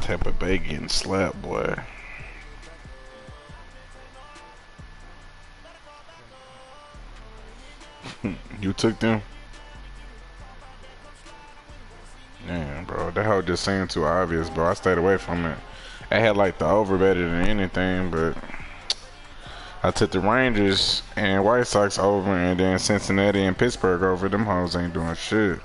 Tampa Bay getting slapped, boy. You took them? Damn, bro. That hoe just seemed too obvious, bro. I stayed away from it. I had like the over better than anything, but I took the Rangers and White Sox over, and then Cincinnati and Pittsburgh over. Them hoes ain't doing shit.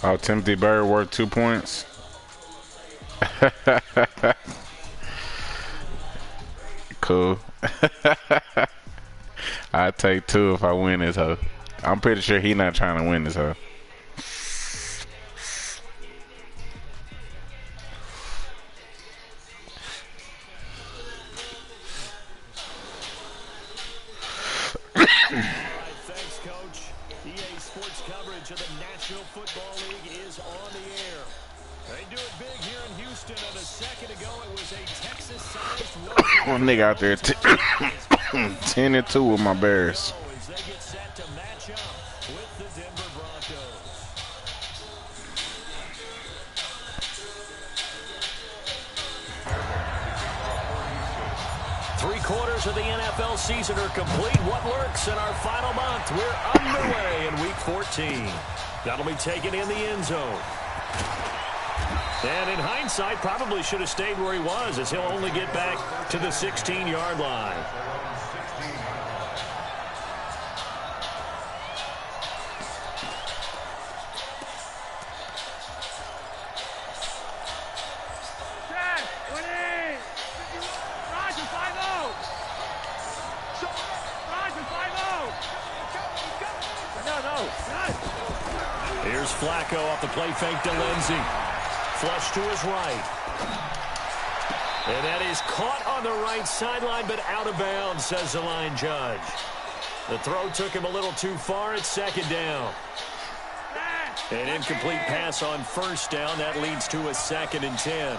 Oh, Timothy Bird worth 2 points. Cool. I take 2 if I win this hoe. I'm pretty sure he not trying to win this hoe. Thanks, Coach. EA Sports coverage of the National Football League is on the air. They do it big here in Houston, and a second ago it was a Texas-sized One nigga out there 10-2 with my Bears. as they get set to match up with the Denver Broncos. Three-quarters of the NFL season are complete. What lurks in our final month? We're underway in Week 14. That'll be taken in the end zone. And in hindsight, probably should have stayed where he was, as he'll only get back to the 16-yard line. Here's Flacco off the play fake to Lindsey. Flush to his right. And that is caught on the right sideline, but out of bounds, says the line judge. The throw took him a little too far at second down. An incomplete pass on first down. That leads to a 2nd and 10.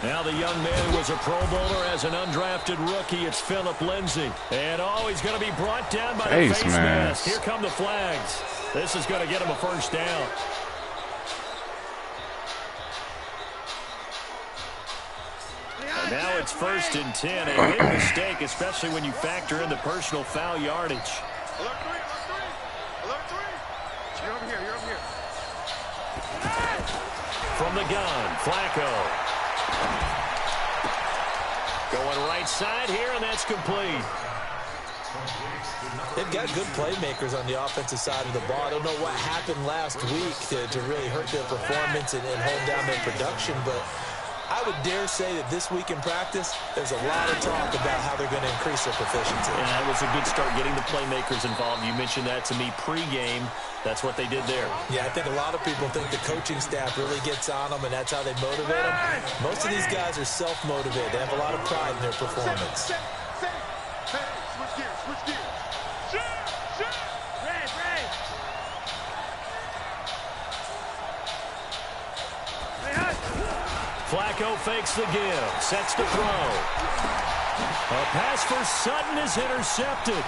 Now the young man who was a Pro Bowler as an undrafted rookie. It's Phillip Lindsay. And he's going to be brought down by the face mask. Here come the flags. This is going to get him a first down. And now it's 1st and 10. A big mistake, especially when you factor in the personal foul yardage. Alert 3, alert 3. Alert 3. You're over here, you're over here. From the gun, Flacco. Going right side here, and that's complete. They've got good playmakers on the offensive side of the ball. I don't know what happened last week to really hurt their performance and hold down their production, but I would dare say that this week in practice, there's a lot of talk about how they're going to increase their proficiency. And that was a good start, getting the playmakers involved. You mentioned that to me pregame. That's what they did there. Yeah, I think a lot of people think the coaching staff really gets on them, and that's how they motivate them. Most of these guys are self-motivated. They have a lot of pride in their performance. Switch gears, switch gears. Shoot! Red. Flacco fakes the give, sets the throw. A pass for Sutton is intercepted.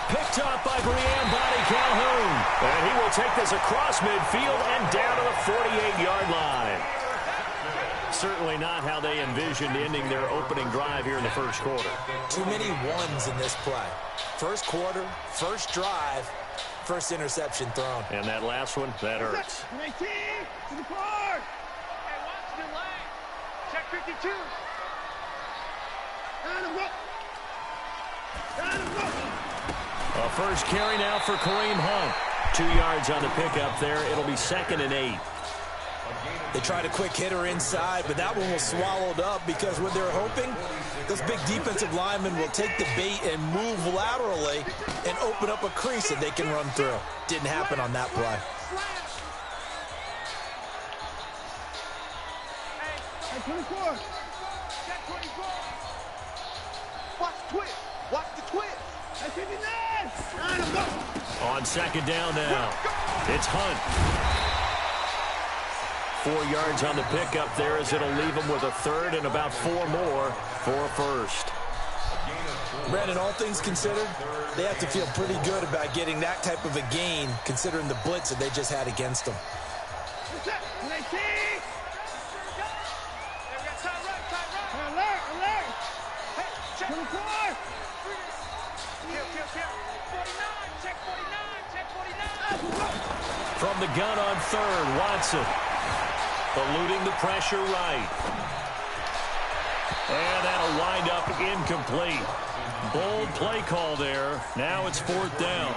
Picked off by Brian Body Calhoun. And he will take this across midfield and down to the 48-yard line. Certainly not how they envisioned ending their opening drive here in the first quarter. Too many ones in this play. First quarter, first drive, first interception thrown. And that last one, that hurts. 19 to the board. Hey, watch the lane. Check 52. A first carry now for Kareem Hunt. 2 yards on the pickup there. It'll be 2nd and 8. They tried a quick hitter inside, but that one was swallowed up because what they're hoping, those big defensive linemen will take the bait and move laterally and open up a crease that they can run through. Didn't happen on that play. Hey, 24. Check 24. Watch the twist. Watch the twist. That's 59. On 2nd down now. It's Hunt. 4 yards on the pickup there as it'll leave them with a 3rd and about 4 more for a first. Brandon, all things considered, they have to feel pretty good about getting that type of a gain considering the blitz that they just had against them. From the gun on 3rd, Watson. Eluding the pressure right. And that'll wind up incomplete. Bold play call there. Now it's 4th down.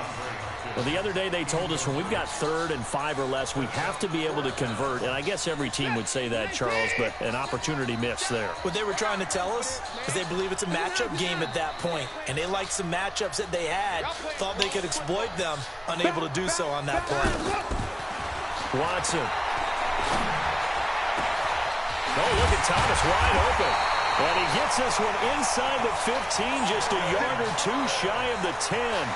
Well, the other day they told us when we've got 3rd and 5 or less, we have to be able to convert. And I guess every team would say that, Charles, but an opportunity missed there. What they were trying to tell us is they believe it's a matchup game at that point. And they liked some matchups that they had, thought they could exploit them, unable to do so on that play. Watson. Oh, look at Thomas wide open. And he gets this one inside the 15, just a yard or 2 shy of the 10.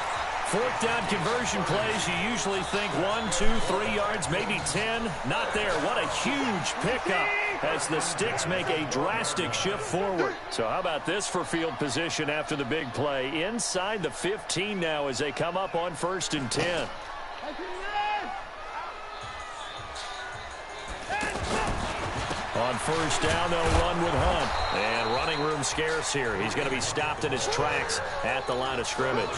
4th down conversion plays, you usually think 1, 2, 3 yards, maybe 10. Not there. What a huge pickup as the Sticks make a drastic shift forward. So how about this for field position after the big play? Inside the 15 now as they come up on 1st and 10. On 1st down, they'll run with Hunt. And running room scarce here. He's going to be stopped in his tracks at the line of scrimmage.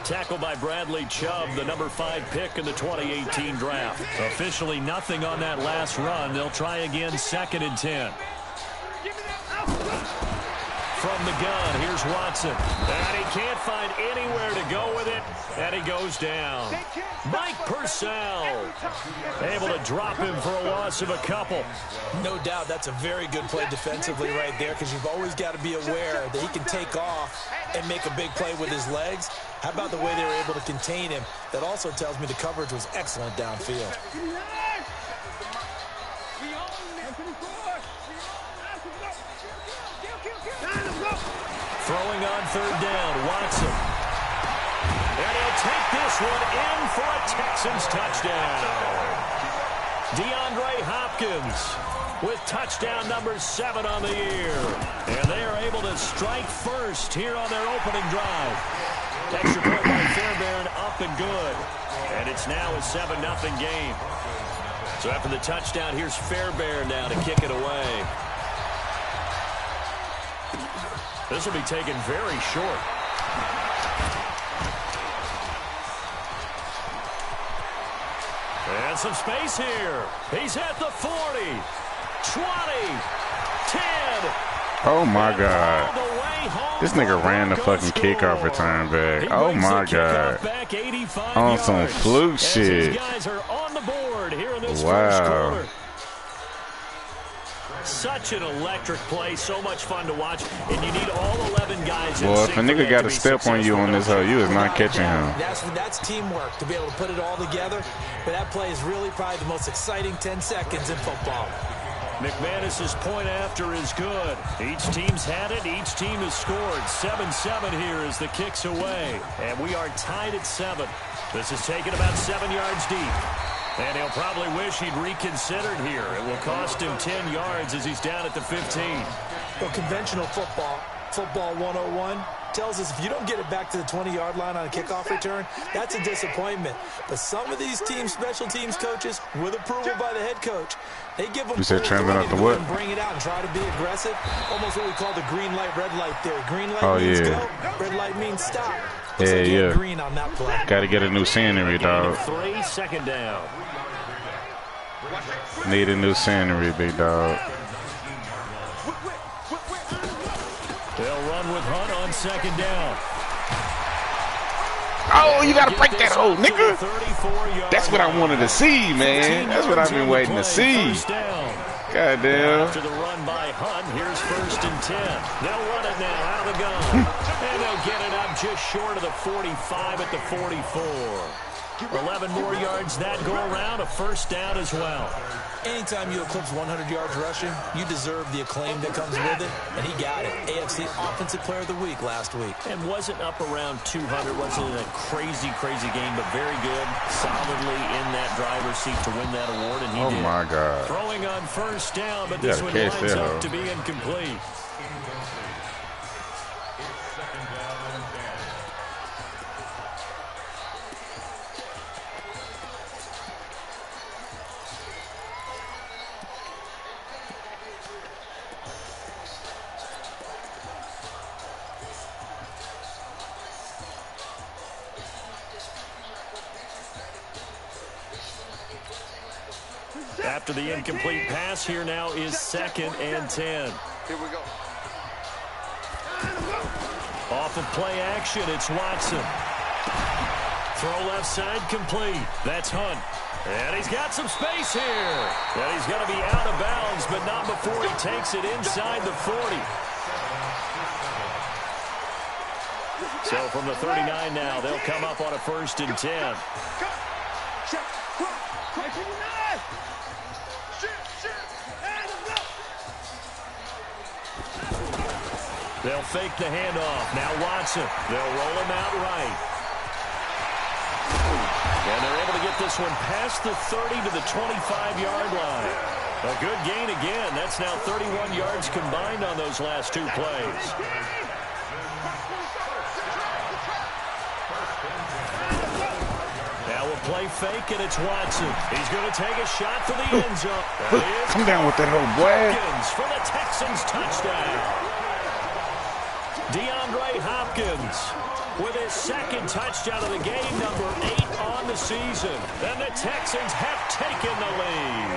Tackled by Bradley Chubb, the number 5 pick in the 2018 draft. Officially nothing on that last run. They'll try again 2nd and 10. From the gun, here's Watson. And he can't find anywhere to go with it. And he goes down. Mike Purcell able to drop him for a loss of a couple. No doubt that's a very good play defensively right there because you've always got to be aware that he can take off and make a big play with his legs. How about the way they were able to contain him? That also tells me the coverage was excellent downfield. Throwing on 3rd down, Watson. And he'll take this one in for a Texans touchdown. DeAndre Hopkins with touchdown number 7 on the year. And they are able to strike first here on their opening drive. Extra point by Fairbairn, up and good. And it's now a 7-0 game. So after the touchdown, here's Fairbairn now to kick it away. This will be taken very short. And some space here. He's at the 40, 20, 10. Oh, my God. This nigga ran the fucking kickoff return back. Oh, my God. On some fluke shit. Wow. Such an electric play, so much fun to watch, and you need all 11 guys. Well, if a nigga got a step on you on this hoe, you is not catching him. That's teamwork to be able to put it all together. But that play is really probably the most exciting 10 seconds in football. McManus's point after is good. Each team's had it. Each team has scored. 7-7 here as the kick's away. And we are tied at 7. This is taken about 7 yards deep. And he'll probably wish he'd reconsidered here. It will cost him 10 yards as he's down at the 15. Well, conventional football 101, tells us if you don't get it back to the 20-yard line on a kickoff return, that's a disappointment. But some of these teams, special teams coaches, with approval by the head coach, they give them and bring it out and try to be aggressive. Almost what we call the green light, red light theory. Green light means go, red light means stop. Yeah. Green on that play. Got to get a new scenery, dog. 3, second down. Need a new scenery, big dog. They'll run with Hunt on second down. Oh, you got to break that hole, nigga. That's what I wanted to see, man. That's what I've been waiting to see. Goddamn. After the run by Hunt, here's 1st and 10. They'll run it now out of the gun. And they'll get it up just short of the 45 at the 44. 11 more yards that go around, a 1st down as well. Anytime you eclipse 100 yards rushing, you deserve the acclaim that comes with it, and he got it. AFC Offensive Player of the Week last week. And wasn't up around 200, wasn't a crazy game, but very good, solidly in that driver's seat to win that award, and he did. Oh, my God. Throwing on 1st down, but this one lines up to be incomplete. After the incomplete pass, here now is 2nd and 10. Here we go. Off of play action, it's Watson. Throw left side complete. That's Hunt. And he's got some space here. And he's going to be out of bounds, but not before he takes it inside the 40. So from the 39 now, they'll come up on a 1st and 10. They'll fake the handoff. Now Watson. They'll roll him out right. And they're able to get this one past the 30 to the 25-yard line. A good gain again. That's now 31 yards combined on those last 2 plays. Now a play fake, and it's Watson. He's going to take a shot for the end zone. Come down with that little boy. For the Texans touchdown. DeAndre Hopkins with his 2nd touchdown of the game, number 8 on the season. And the Texans have taken the lead.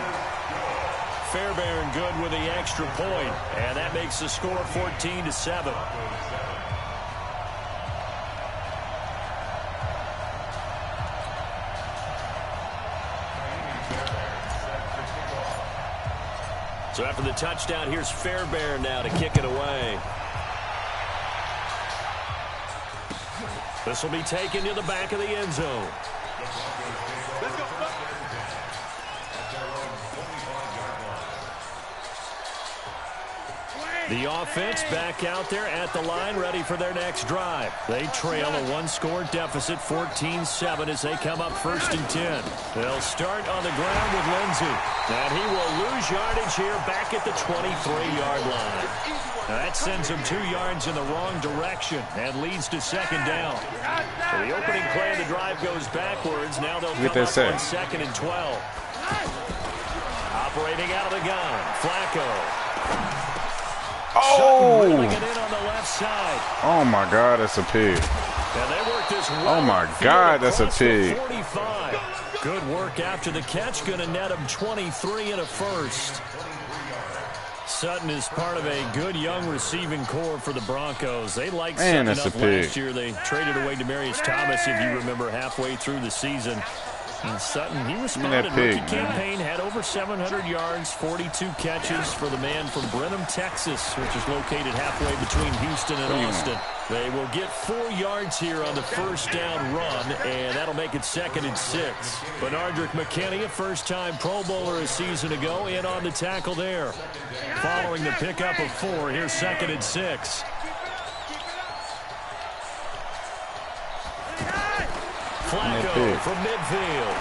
Fairbairn good with the extra point, and that makes the score 14-7. So after the touchdown, here's Fairbairn now to kick it away. This will be taken to the back of the end zone. Let's go. The offense back out there at the line, ready for their next drive. They trail a one-score deficit, 14-7, as they come up 1st and 10. They'll start on the ground with Lindsey. And he will lose yardage here back at the 23-yard line. Now that sends him 2 yards in the wrong direction and leads to 2nd down. So the opening play of the drive goes backwards. Now they'll come up on 2nd and 12. Operating out of the gun, Flacco. Oh! It in on the left side. Oh my God, that's a pig. And they work this oh my God, that's a pig. 45. Good work after the catch. Going to net him 23 and a first. Sutton is part of a good young receiving core for the Broncos. They liked Sutton enough last year. They traded away Demaryius Thomas, if you remember, halfway through the season. And Sutton, he responded. Rookie campaign, had over 700 yards, 42 catches for the man from Brenham, Texas, which is located halfway between Houston and Austin. They will get 4 yards here on the 1st down run, and that'll make it 2nd and 6. Benardrick McKinney, a first-time Pro Bowler a season ago, in on the tackle there. Following the pickup of 4, here's 2nd and 6. Flacco from midfield.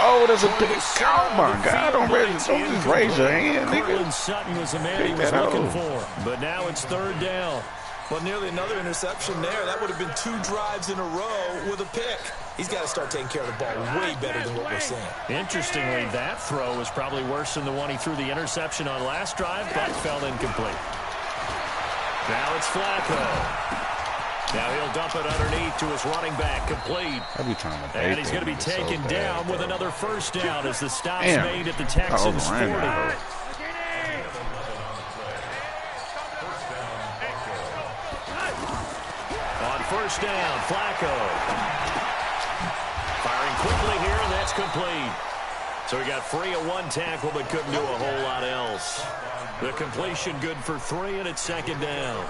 Oh, there's a big. Oh my God! Don't just raise your hand, nigga. Sutton was the man he was looking for, but now it's 3rd down. Well, nearly another interception there. That would have been 2 drives in a row with a pick. He's got to start taking care of the ball way better than what we're seeing. Interestingly, that throw was probably worse than the one he threw the interception on last drive, but fell incomplete. Now it's Flacco. Now he'll dump it underneath to his running back, complete. And he's going to be taken down with another 1st down as the stop's made at the Texans 40. On 1st down, Flacco. Firing quickly here, and that's complete. So he got free of 1 tackle, but couldn't do a whole lot else. The completion good for 3, and it's 2nd down.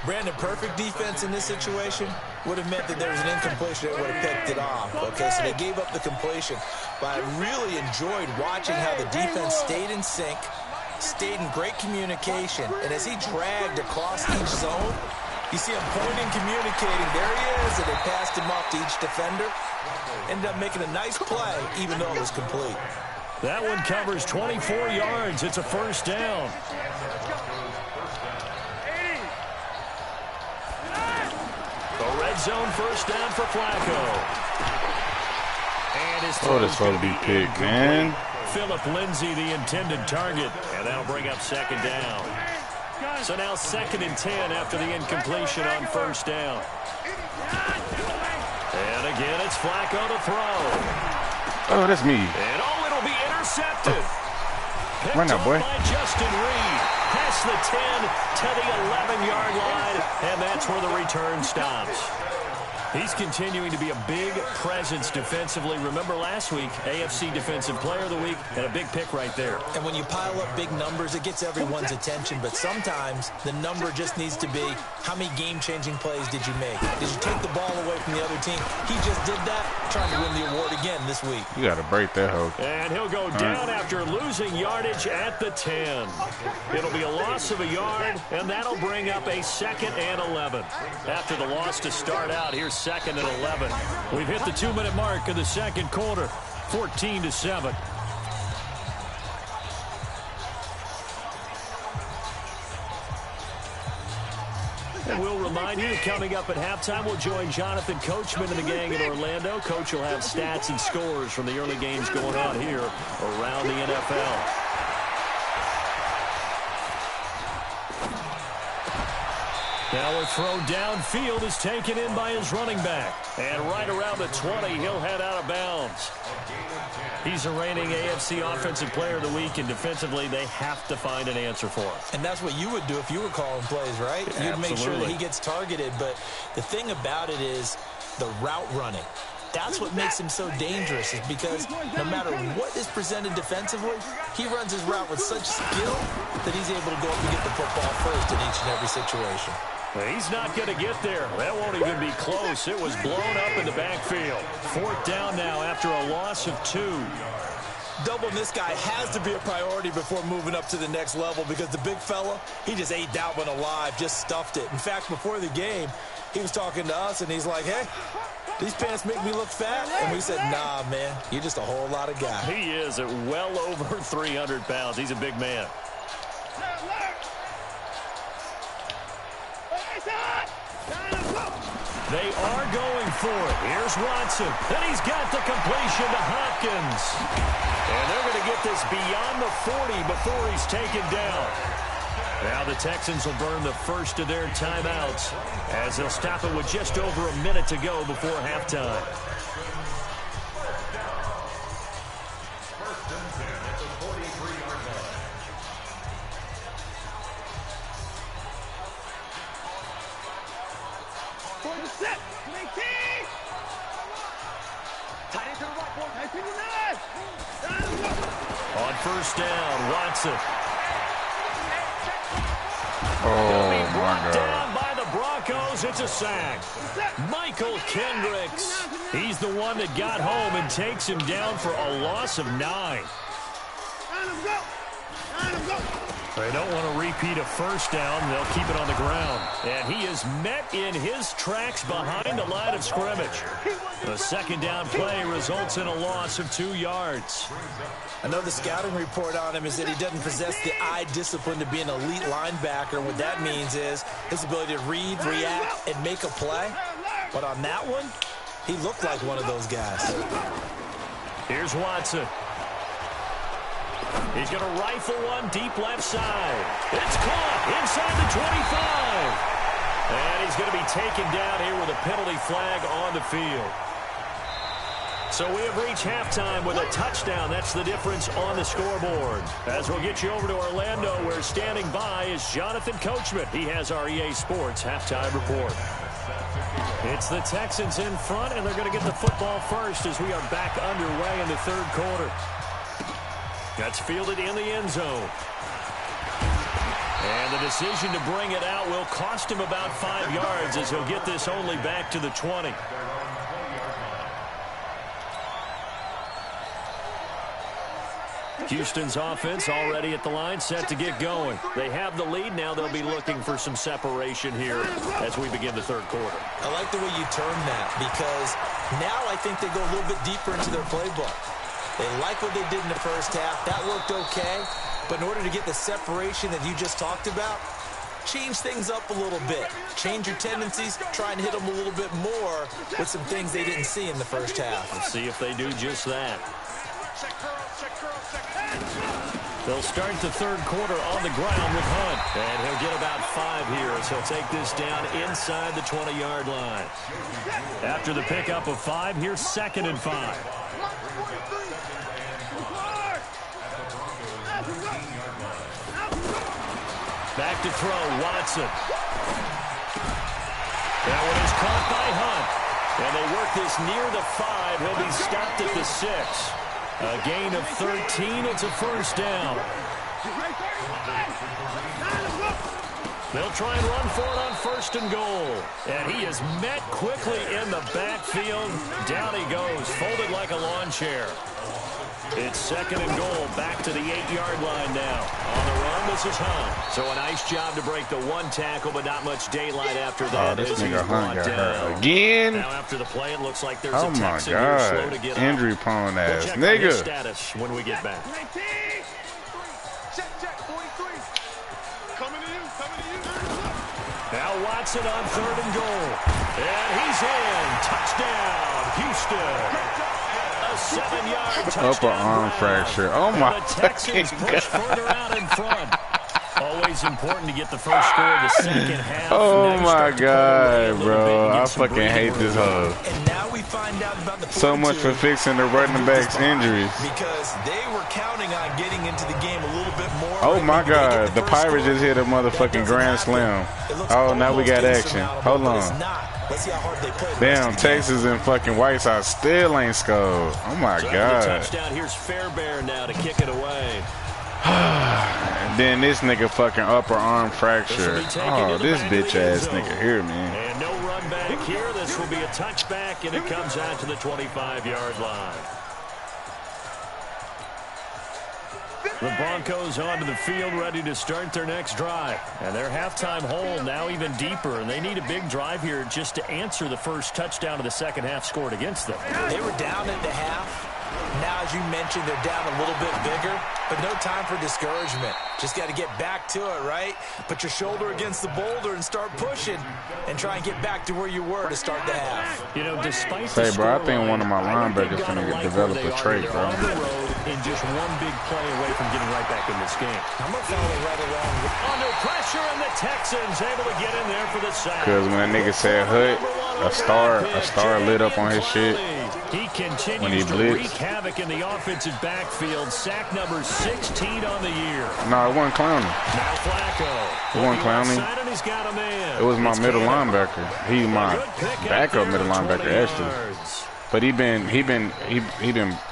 Brandon, perfect defense in this situation would have meant that there was an incompletion that would have picked it off. Okay, so they gave up the completion. But I really enjoyed watching how the defense stayed in sync, stayed in great communication, and as he dragged across each zone, you see him pointing, communicating. There he is, and they passed him off to each defender. Ended up making a nice play, even though it was complete. That one covers 24 yards. It's a 1st down. The red zone 1st down for Flacco. And his throw is going to be picked, man. Philip Lindsay, the intended target, and that'll bring up 2nd down. So now 2nd and 10 after the incompletion on 1st down. And again, it's Flacco to throw. Oh, that's me. And it'll be intercepted. Run now, boy. By Justin Reed. Past the 10 to the 11-yard line, and that's where the return stops. He's continuing to be a big presence defensively. Remember last week, AFC Defensive Player of the Week, and a big pick right there. And when you pile up big numbers, it gets everyone's attention. But sometimes the number just needs to be, how many game-changing plays did you make? Did you take the ball away from the other team? He just did that, trying to win the award again this week. You got to break that hoe. And he'll go down after losing yardage at the 10. It'll be a loss of a yard, and that'll bring up a 2nd and 11. After the loss to start out, here's 2nd and 11. We've hit the 2-minute mark of the 2nd quarter, 14-7. And we'll remind you, coming up at halftime, we'll join Jonathan Coachman and the gang in Orlando. Coach will have stats and scores from the early games going on here around the NFL. Now a throw downfield is taken in by his running back. And right around the 20, he'll head out of bounds. He's a reigning AFC Offensive Player of the Week, and defensively, they have to find an answer for him. And that's what you would do if you were calling plays, right? Absolutely. You'd make sure that he gets targeted. But the thing about it is the route running. That's what makes him so dangerous, is because no matter what is presented defensively, he runs his route with such skill that he's able to go up and get the football first in each and every situation. He's not going to get there. That won't even be close. It was blown up in the backfield. 4th down now after a loss of 2. Doubling this guy has to be a priority before moving up to the next level because the big fella, he just ate that one alive, just stuffed it. In fact, before the game, he was talking to us, and he's like, hey, these pants make me look fat. And we said, nah, man, you're just a whole lot of guy. He is at well over 300 pounds. He's a big man. They are going for it. Here's Watson. And he's got the completion to Hopkins. And they're going to get this beyond the 40 before he's taken down. Now the Texans will burn the first of their timeouts as they'll stop it with just over a minute to go before halftime. On first down, Watson. Oh, my God. Down by the Broncos. It's a sack. Michael Kendricks. He's the one that got home and takes him down for a loss of 9. They don't want to repeat a first down. They'll keep it on the ground. And he is met in his tracks behind the line of scrimmage. The second down play results in a loss of 2 yards. I know the scouting report on him is that he doesn't possess the eye discipline to be an elite linebacker. And what that means is his ability to read, react, and make a play. But on that one, he looked like one of those guys. Here's Watson. He's going to rifle one deep left side. It's caught inside the 25. And he's going to be taken down here with a penalty flag on the field. So we have reached halftime with a touchdown. That's the difference on the scoreboard. As we'll get you over to Orlando, where standing by is Jonathan Coachman. He has our EA Sports halftime report. It's the Texans in front, and they're going to get the football first as we are back underway in the third quarter. That's fielded in the end zone. And the decision to bring it out will cost him about 5 yards as he'll get this only back to the 20. Houston's offense already at the line, set to get going. They have the lead. Now they'll be looking for some separation here as we begin the third quarter. I like the way you term that because now I think they go a little bit deeper into their playbook. They like what they did in the first half. That worked okay. But in order to get the separation that you just talked about, change things up a little bit. Change your tendencies. Try and hit them a little bit more with some things they didn't see in the first half. Let's see if they do just that. They'll start the third quarter on the ground with Hunt. And he'll get about 5 here as he'll take this down inside the 20-yard line. After the pickup of 5, here's 2nd and 5. Back to throw, Watson. That one is caught by Hunt. And they work this near the 5. He'll be stopped at the 6. A gain of 13. It's a first down. They'll try and run for it on 1st and goal. And he is met quickly in the backfield. Down he goes, folded like a lawn chair. It's 2nd and goal, back to the 8-yard line now. On the run, this is Hunt. So a nice job to break the 1 tackle, but not much daylight after that. Oh, this nigga Hunt got hurt again. Now after the play, it looks like there's oh a my Texan here slow to get injury prone ass we'll check on his nigga. status when we get back. Now Watson on 3rd and goal. And he's in. Touchdown, Houston. A 7-yard touchdown. Upper arm fracture. Oh my the Texans push further out in front. Always important to get the first score of the second half. Oh my God, bro. I fucking hate this hoe. And now we find out about the so much for fixing the running back's injuries. Because they were counting on getting into the game a little bit more. Oh my God, the Pirates just hit a motherfucking grand slam. Oh, now we got action. Hold on. Let's see how hard they play. Damn, Texas and fucking White Sox still ain't scored. Oh my God. Touchdown. Here's Fairbairn now to kick it away. And then this nigga fucking upper arm fracture. Oh, this bitch ass nigga here, man. And no run back here. This will be a touchback, and it comes out to the 25-yard line. The Broncos onto the field ready to start their next drive. And their halftime hole now even deeper. And they need a big drive here just to answer the first touchdown of the second half scored against them. They were down at the half. Now, as you mentioned, they're down a little bit bigger, but no time for discouragement. Just got to get back to it, right? Put your shoulder against the boulder and start pushing and try and get back to where you were to start the half. You know, despite Say, bro, I think one of my linebackers finna develop a trait, bro. On the road and just one big play away from getting right back in this game. I'm going to follow right along. Under pressure, and the Texans able to get in there for the sack. Because when that nigga said hut, a star lit up on his shit. He continues to wreak havoc in the offensive backfield. Sack number 16 on the year. No, it wasn't Clowney. Now Flacco. It wasn't Clowney. He's got a man. It was my middle linebacker. He's my backup middle linebacker, actually. But I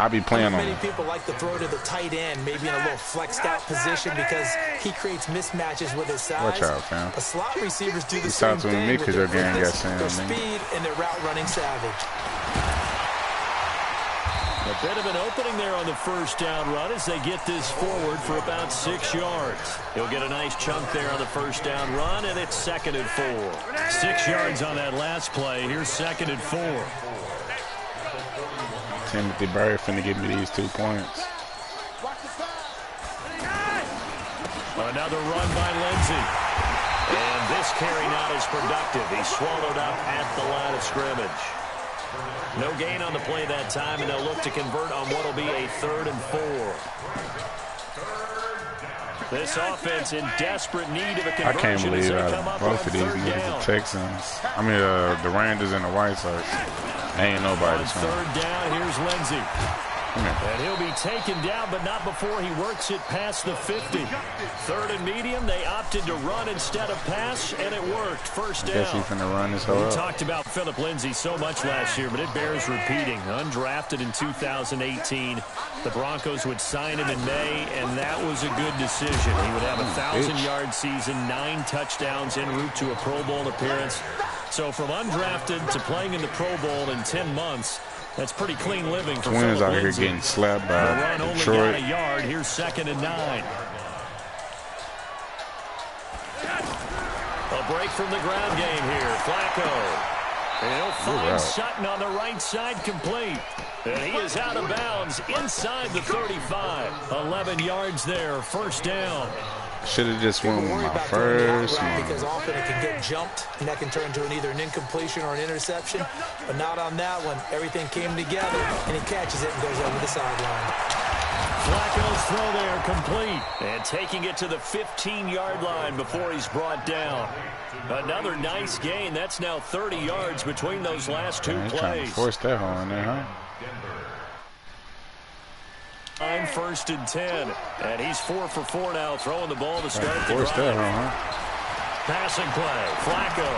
be playing on Many him. people like to throw to the tight end, maybe in a little flexed out position because he creates mismatches with his size. Watch out, fam. But slot receivers do the You same talk to thing me with because their your game got quickness, Sam, their nigga. speed, and their route running savage. A bit of an opening there on the first down run as they get this forward for about 6 yards. He'll get a nice chunk there on the first down run, and it's 2nd and 4. 6 yards on that last play. Here's 2nd and 4. Timothy Bird finna give me these 2 points. Another run by Lindsey. And this carry not as productive. He's swallowed up at the line of scrimmage. No gain on the play that time, and they'll look to convert on what will be a 3rd and 4. This offense in desperate need of a conversion. I can't believe both of these niggas, the Texans. I mean, the Rangers and the White Sox. Ain't nobody. On 3rd down, here's Lindsey. And he'll be taken down, but not before he works it past the 50. 3rd and medium, they opted to run instead of pass, and it worked. First down. Guess he's finna run this whole We up. talked about Philip Lindsay so much last year, but it bears repeating. Undrafted in 2018. The Broncos would sign him in May, and that was a good decision. He would have a 1,000-yard season, 9 touchdowns en route to a Pro Bowl appearance. So from undrafted to playing in the Pro Bowl in 10 months, that's pretty clean living for Twins Philip out here Lindsay. getting slapped The run by only Detroit. got a yard. Here's 2nd and 9. A break from the ground game here. Flacco. And he'll find Sutton on the right side complete. And he is out of bounds inside the 35. 11 yards there. First down. Should have just went with Worry my about throwing the out first route one. because often it can get jumped, and that can turn into either an incompletion or an interception. But not on that one. Everything came together, and he catches it and goes over the sideline. Flacco's throw there complete. And taking it to the 15-yard line before he's brought down. Another nice gain. That's now 30 yards between those last 2 He's trying plays. to force that hole in there, huh? 1st and 10. And he's 4 for 4 now, throwing the ball to start the Force that drive. hole, huh? Passing play. Flacco.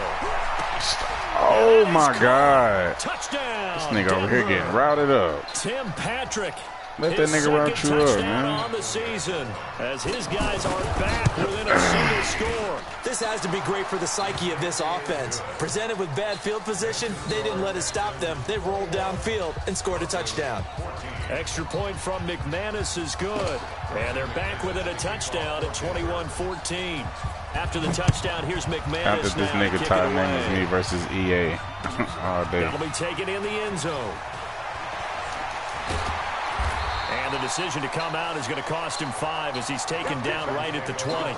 Oh my God. Touchdown. This nigga over here Denver. getting routed up. Tim Patrick. Let that His nigga route second you up, touchdown man. on the season as his guys are back within a single score. This has to be great for the psyche of this offense. Presented with bad field position, they didn't let it stop them. They rolled downfield and scored a touchdown. Extra point from McManus is good. And they're back within a touchdown at 21-14. After the touchdown, here's McManus. After this now to nigga kick tight it name is away. me versus EA all day. That'll be taken in the end zone. And the decision to come out is going to cost him 5 as he's taken down right at the 20.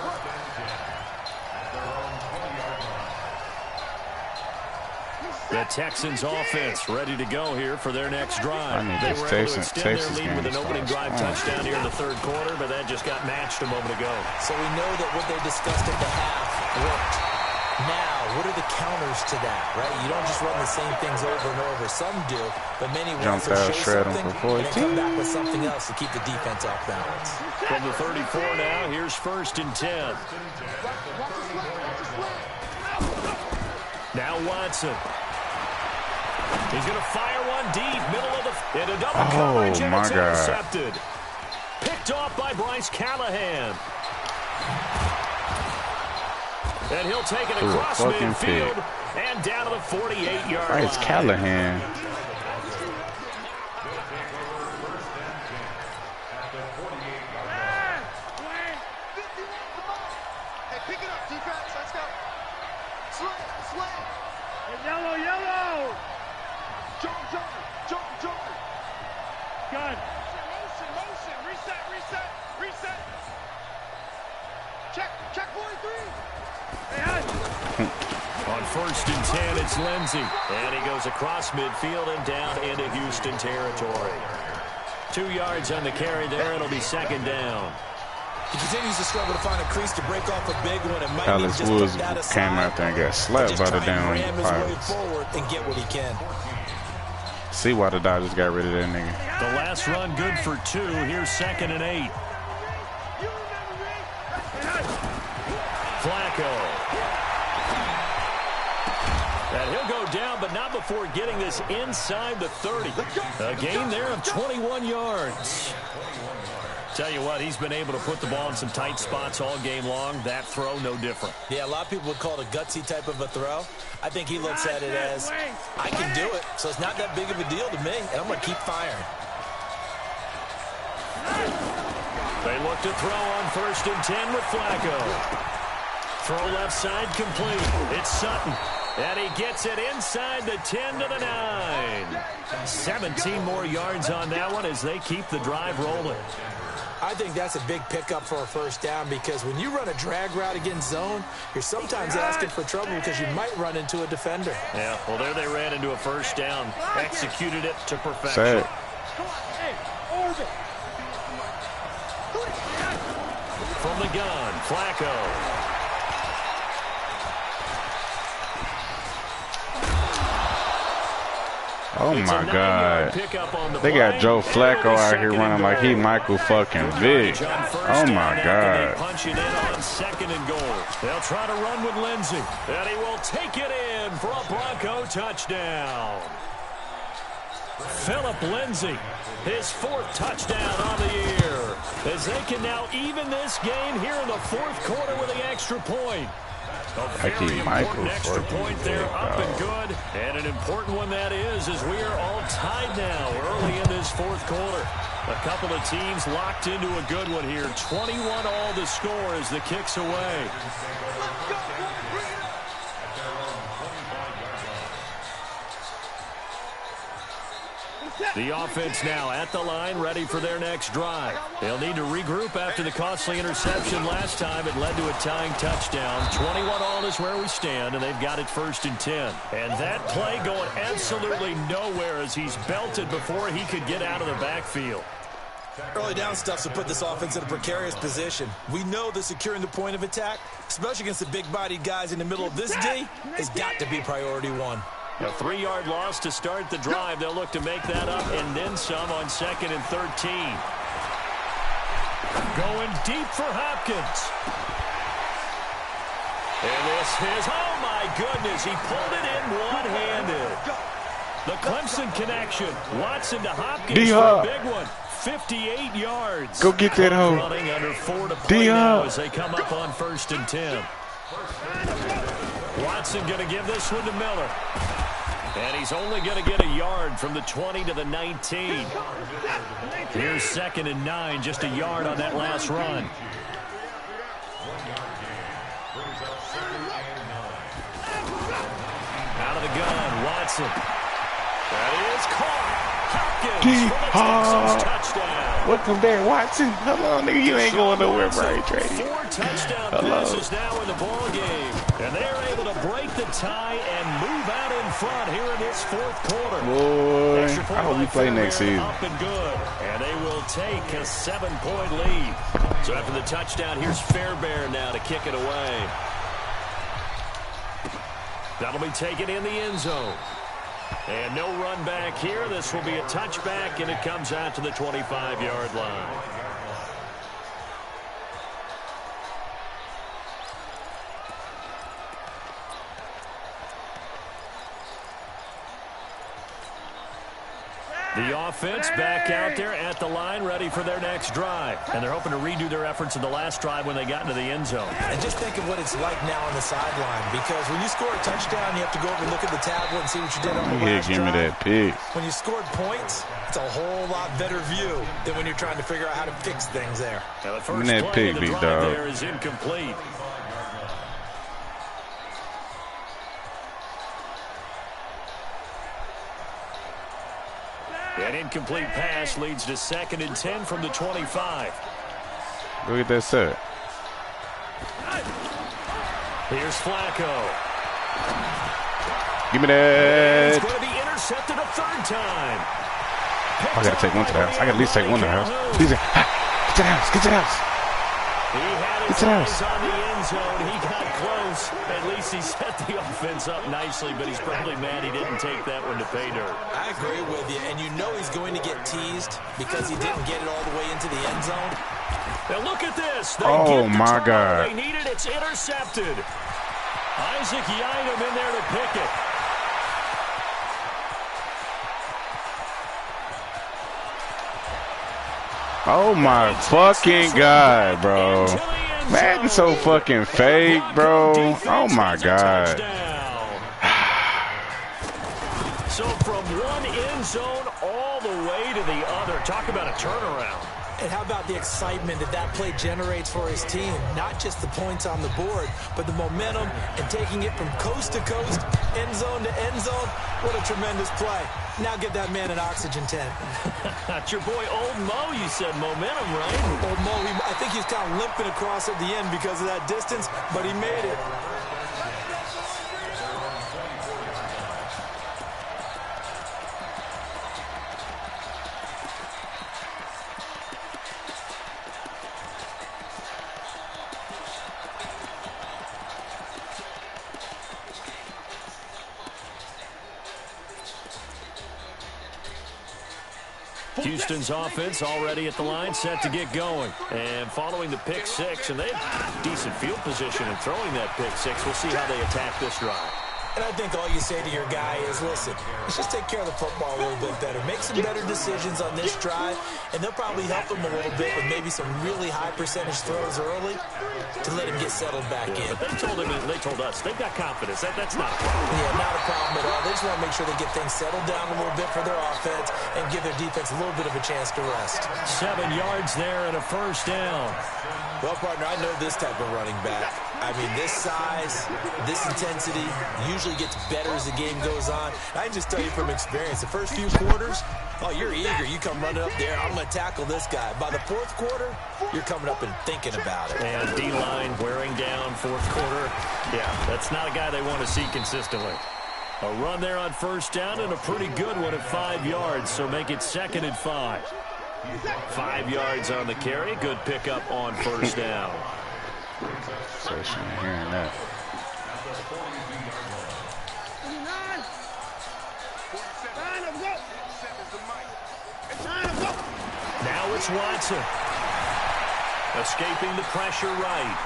The Texans offense ready to go here for their next drive. I need They this were able to Texas extend their lead game with an to opening start. drive touchdown here in the 3rd quarter, but that just got matched a moment ago. So we know that what they discussed at the half worked. Now, what are the counters to that, right? You don't just run the same things over and over. Some do, but many will Jump also out, show shred 'em something for and then come back with something else to keep the defense off balance. From the 34 now, here's 1st and 10. Now Watson. He's going to fire one deep, middle of the... In a double coverage, and my it's God. intercepted. Picked off by Bryce Callahan. And he'll take it Ooh, across fucking midfield pick. and down to the 48-yard line. Bryce Callahan. Hey, pick it up, defense. Let's go. Slay. Hey, yellow. Jump. Gun. Motion. Reset. Check 43. On 1st and 10, it's Lindsey. And he goes across midfield and down into Houston territory. 2 yards on the carry there. It'll be 2nd down. He continues to struggle to find a crease to break off a big one. It might Alex just Woods put that aside, came out there and got slapped by the down ram his way Pirates. forward and get what he can. See why the Dodgers got rid of that nigga. The last run good for 2. Here's 2nd and 8. Flacco. And he'll go down, but not before getting this inside the 30. A gain there of 21 yards. Tell you what, he's been able to put the ball in some tight spots all game long. That throw, no different. Yeah, a lot of people would call it a gutsy type of a throw. I think he looks at it as, I can do it, so it's not that big of a deal to me, and I'm going to keep firing. They look to throw on 1st and 10 with Flacco. Throw left side complete. It's Sutton. And he gets it inside the 10 to the 9. 17 more yards on that one as they keep the drive rolling. I think that's a big pickup for a 1st down because when you run a drag route against zone, you're sometimes asking for trouble because you might run into a defender. Yeah, well, there they ran into a 1st down. Executed it to perfection. Sad. From the gun, Flacco. Oh my God. They got Joe Flacco out here running like he Michael fucking Vick. Oh my God. Punch it in on 2nd and goal. They'll try to run with Lindsey. And he will take it in for a Bronco touchdown. Philip Lindsey, his 4th touchdown on the year. As they can now even this game here in the 4th quarter with the extra point. A very important extra point there, up and good. And an important one that is, as we are all tied now early in this 4th quarter. A couple of teams locked into a good one here. 21 all the score as the kick's away. The offense now at the line, ready for their next drive. They'll need to regroup after the costly interception last time. It led to a tying touchdown. 21 all is where we stand, and they've got it 1st and 10. And that play going absolutely nowhere as he's belted before he could get out of the backfield. Early down stuff to put this offense in a precarious position. We know that securing the point of attack, especially against the big-bodied guys in the middle of this D, has got to be priority 1. A 3-yard loss to start the drive. They'll look to make that up and then some on 2nd and 13. Going deep for Hopkins. And this is, oh my goodness, he pulled it in one-handed. The Clemson connection. Watson to Hopkins for a big one. 58 yards. Go get that hoe. Running under 4 to play now as they come up on 1st and 10. Watson going to give this one to Miller. And he's only going to get a yard from the 20 to the 19. Here's 2nd and 9, just a yard on that last run. Out of the gun, Watson. That is caught. Hopkins for the Texans touchdown. Welcome back, Watson. Hello, nigga. You ain't going nowhere, bro. 4 touchdown passes now in the ball game. And they're able to break the tie and move out in front here in this 4th quarter. Boy, I hope we play next season. Up and good. And they will take a 7-point lead. So after the touchdown, here's Fairbairn now to kick it away. That'll be taken in the end zone. And no run back here. This will be a touchback, and it comes out to the 25-yard line. The offense back out there at the line, ready for their next drive. And they're hoping to redo their efforts in the last drive when they got into the end zone. And just think of what it's like now on the sideline, because when you score a touchdown, you have to go over and look at the tablet and see what you did on the last give me drive. that pick. When you scored points, it's a whole lot better view than when you're trying to figure out how to fix things there. Now the first that play pick, of the big drive dog. there is incomplete. An incomplete pass leads to 2nd and 10 from the 25. Look at that set. Here's Flacco. Give me that. It's going to be intercepted a 3rd time. I gotta take one to the house. I gotta at least take one to the house. Please, get to the house. Get to the house. He had his eyes on the end zone. He got close. At least he set the offense up nicely, but he's probably mad he didn't take that one to pay dirt. I agree with you, and you know he's going to get teased because he didn't get it all the way into the end zone. Now look at this. They Oh, get the my turnover God. they needed. It's intercepted. Isaac Yiadom in there to pick it. Oh my fucking God, bro. Madden's so fucking fake, bro. Oh my God. So from one end zone all the way to the other. Talk about a turnaround. And how about the excitement that that play generates for his team? Not just the points on the board, but the momentum and taking it from coast to coast, end zone to end zone. What a tremendous play. Now get that man an oxygen tent. That's your boy Old Mo, you said. Momentum, right? Old Mo, I think he's kind of limping across at the end because of that distance, but he made it. Houston's offense already at the line, set to get going. And following the pick six, and they have decent field position in throwing that pick six. We'll see how they attack this drive. And I think all you say to your guy is, listen, let's just take care of the football a little bit better. Make some better decisions on this drive, and they'll probably help him a little bit with maybe some really high percentage throws early to let him get settled back in. But they told us, they've got confidence. That's not a problem. Yeah, not a problem at all. They just want to make sure they get things settled down a little bit for their offense and give their defense a little bit of a chance to rest. 7 yards there and a 1st down. Well, partner, I know this type of running back. I mean, this size, this intensity usually gets better as the game goes on. I can just tell you from experience, the first few quarters, oh, you're eager. You come running up there, I'm going to tackle this guy. By the 4th quarter, you're coming up and thinking about it. And D-line wearing down 4th quarter. Yeah, that's not a guy they want to see consistently. A run there on 1st down and a pretty good one at 5 yards, so make it 2nd and 5. 5 yards on the carry. Good pickup on 1st down. So she ain't hearing that. Now it's Watson. Escaping the pressure right.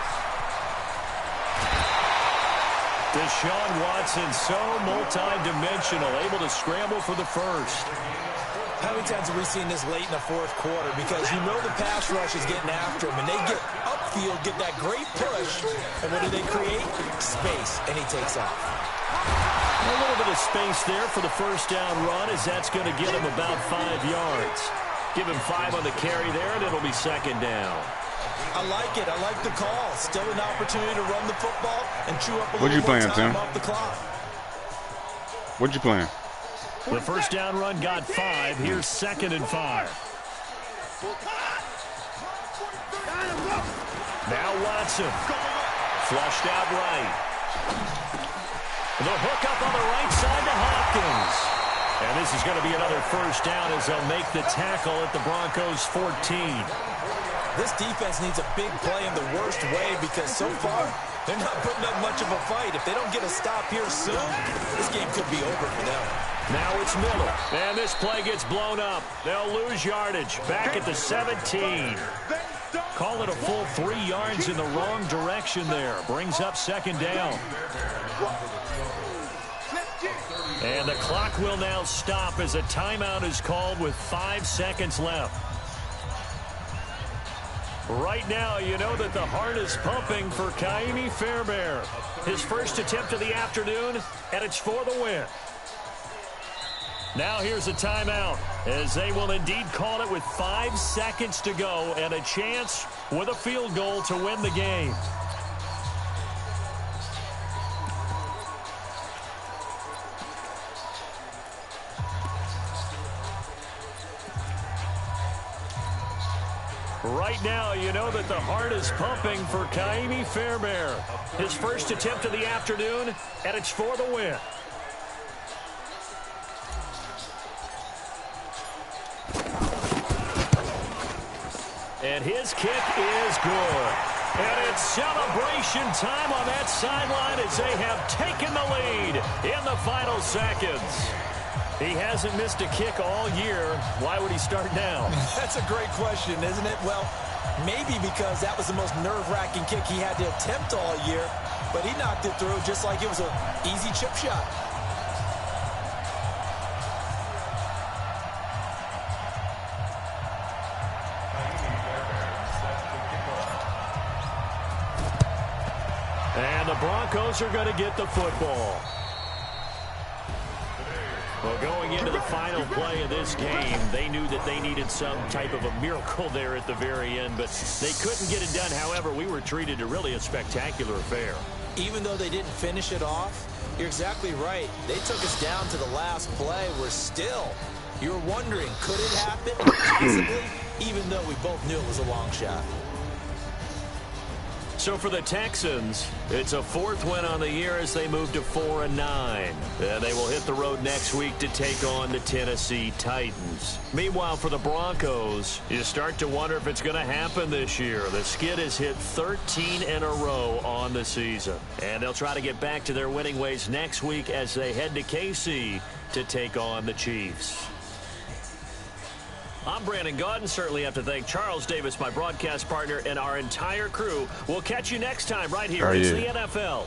Deshaun Watson, so multi-dimensional, able to scramble for the 1st. How many times have we seen this late in the 4th quarter? Because you know the pass rush is getting after him, and they get upfield, get that great push, and what do they create? Space, and he takes off. A little bit of space there for the 1st down run, as that's going to get him about 5 yards. Give him 5 on the carry there, and it'll be 2nd down. I like it. I like the call. Still an opportunity to run the football and chew up a What you little more playing, time Tim? off the clock. What you playing? The 1st down run got 5. Here's 2nd and 5. Now Watson. Flushed out right. The hook up on the right side to Hopkins. And this is going to be another 1st down as they'll make the tackle at the Broncos 14. This defense needs a big play in the worst way because so far they're not putting up much of a fight. If they don't get a stop here soon, this game could be over for them. Now it's Miller. And this play gets blown up. They'll lose yardage. Back at the 17. Call it a full 3 yards in the wrong direction there. Brings up 2nd down. And the clock will now stop as a timeout is called with 5 seconds left. Right now, you know that the heart is pumping for Kaimi Fairbairn. His first attempt of the afternoon, and it's for the win. Now here's a timeout, as they will indeed call it with 5 seconds to go and a chance with a field goal to win the game. Right now, you know that the heart is pumping for Kaimi Fairbairn. His first attempt of the afternoon, and it's for the win. And his kick is good. And it's celebration time on that sideline as they have taken the lead in the final seconds. He hasn't missed a kick all year. Why would he start now? That's a great question, isn't it? Well, maybe because that was the most nerve-wracking kick he had to attempt all year, but he knocked it through just like it was an easy chip shot. And the Broncos are going to get the football. Well, going into the final play of this game, they knew that they needed some type of a miracle there at the very end, but they couldn't get it done. However, we were treated to really a spectacular affair. Even though they didn't finish it off, you're exactly right. They took us down to the last play. We're still, you're wondering, could it happen? Possibly, even though we both knew it was a long shot. So for the Texans, it's a 4th win on the year as they move to 4-9. And they will hit the road next week to take on the Tennessee Titans. Meanwhile, for the Broncos, you start to wonder if it's going to happen this year. The skid has hit 13 in a row on the season. And they'll try to get back to their winning ways next week as they head to KC to take on the Chiefs. I'm Brandon Gaudin. Certainly have to thank Charles Davis, my broadcast partner, and our entire crew. We'll catch you next time right here. It's the NFL.